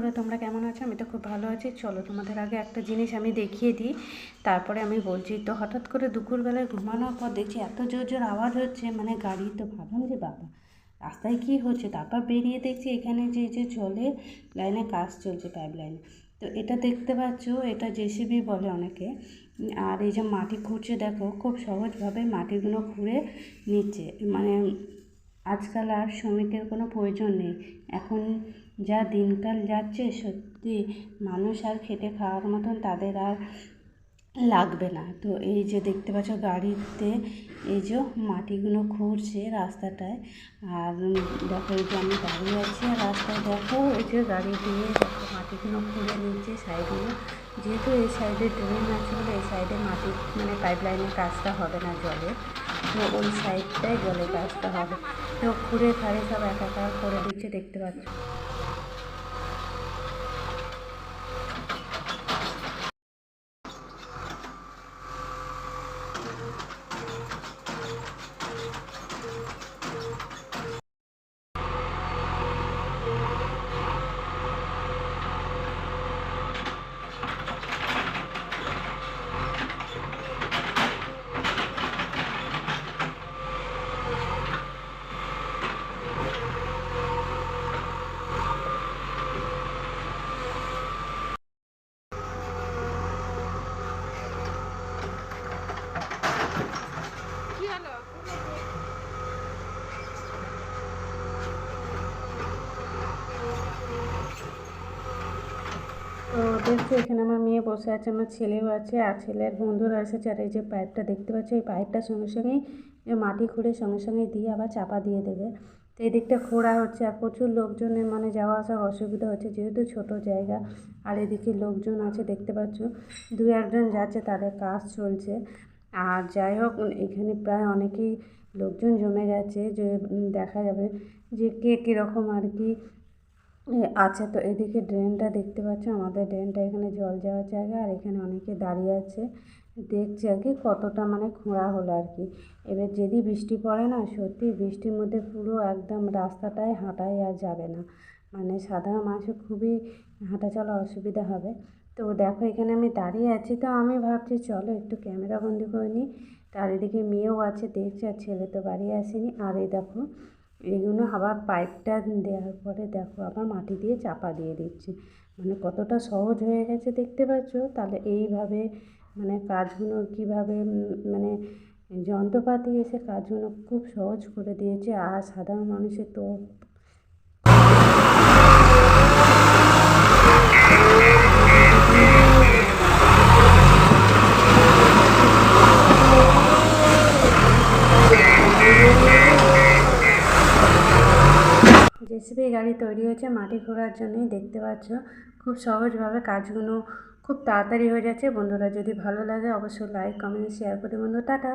বন্ধুরা, তোমরা কেমন আছো? আমি তো খুব ভালো আছি। চলো তোমাদের আগে একটা জিনিস আমি দেখিয়ে দিই, তারপরে আমি বলছি। তো হঠাৎ করে দুপুরবেলায় ঘুমানোর পর দেখছি এত জোর জোর আওয়াজ হচ্ছে, মানে গাড়ি। তো ভাবলাম যে বাবা রাস্তায় কী হচ্ছে, তারপর বেরিয়ে দেখছি এখানে যে জলের লাইনে কাজ চলছে, পাইপ লাইনে। তো এটা দেখতে পাচ্ছ, এটা জেসিবি বলে অনেকে। আর এই যে মাটি খুঁড়ছে, দেখো খুব সহজভাবে মাটিগুলো খুঁড়ে নিচ্ছে। মানে আজকাল আর শ্রমিকের কোনো প্রয়োজন নেই। এখন যা দিনকাল যাচ্ছে, সত্যি মানুষ আর খেটে খাওয়ার মতন তাদের আর লাগবে না। তো এই যে দেখতে পাচ্ছ গাড়িতে এই যে মাটিগুলো খুঁড়ছে রাস্তাটায়। আর দেখো এই যে আমি দাঁড়িয়ে আছি, আর রাস্তায় দেখো এই যে গাড়ি দিয়ে দেখো মাটিগুলো খুঁড়ে নিচ্ছে সাইডগুলো। যেহেতু এই সাইডে ড্রেন আছে বলে এই সাইডে মাটি মানে পাইপ লাইনের কাজটা হবে না জলে, তো ওই সাইডটায় জলের কাজটা হবে। তো খুঁড়ে খাড়ে সব একাকার করে দিচ্ছে, দেখতে পাচ্ছ। তো দেখছি এখানে আমার মেয়ে বসে আছে, আমার ছেলেও আছে, আর ছেলের বন্ধুরা এসেছে। আর এই যে পাইপটা দেখতে পাচ্ছি, এই পাইপটা সঙ্গে সঙ্গেই মাটি খুঁড়ে সঙ্গে সঙ্গে দিয়ে আবার চাপা দিয়ে দেবে। তো এই দিকটা খোঁড়া হচ্ছে, আর প্রচুর লোকজনের মানে যাওয়া আসার অসুবিধা হচ্ছে, যেহেতু ছোট জায়গা। আর এদিকে লোকজন আছে দেখতে পাচ্ছ, দু একজন যাচ্ছে, তাদের কাজ চলছে। আর যাই হোক, এখানে প্রায় অনেকেই লোকজন জমে গেছে, যে দেখা যাবে যে কে কীরকম আর কি আচ্ছা। তো এদিকে ড্রেনটা দেখতে পাচ্ছ, আমাদের ড্রেনটা এখানে জল যাওয়ার জায়গা। আর এখানে অনেকে দাঁড়িয়ে আছে, দেখছে আর কি কতটা মানে খোঁড়া হলো আর কি। এবার যদি বৃষ্টি পড়ে না, সত্যি বৃষ্টির মধ্যে পুরো একদম রাস্তাটায় হাঁটাই আর যাবে না, মানে সাধারণ মানুষের খুবই হাঁটা চলা অসুবিধা হবে। তো দেখো এখানে আমি দাঁড়িয়ে আছি, তো আমি ভাবছি চলো একটু ক্যামেরা বন্দি করে নিই। তার এদিকে মেয়েও আছে দেখছে, আর ছেলে তো বাড়ি আসেনি। আর এই দেখো এইগুলো আবার পাইপটা দেওয়ার পরে দেখো আবার মাটি দিয়ে চাপা দিয়ে দিচ্ছে, মানে কতটা সহজ হয়ে গেছে দেখতে পাচ্ছ। তাহলে এইভাবে মানে কাজগুলো কীভাবে মানে যন্ত্রপাতি এসে কাজগুলো খুব সহজ করে দিয়েছে। আর সাধারণ মানুষের তো জেসিবি গাড়ি তৈরি হয়েছে মাটি খোঁড়ার জন্যই, দেখতে পাচ্ছ খুব সহজভাবে কাজগুলো খুব তাড়াতাড়ি হয়ে যাচ্ছে। বন্ধুরা যদি ভালো লাগে অবশ্যই লাইক কমেন্ট শেয়ার করে বন্ধু, টাটা।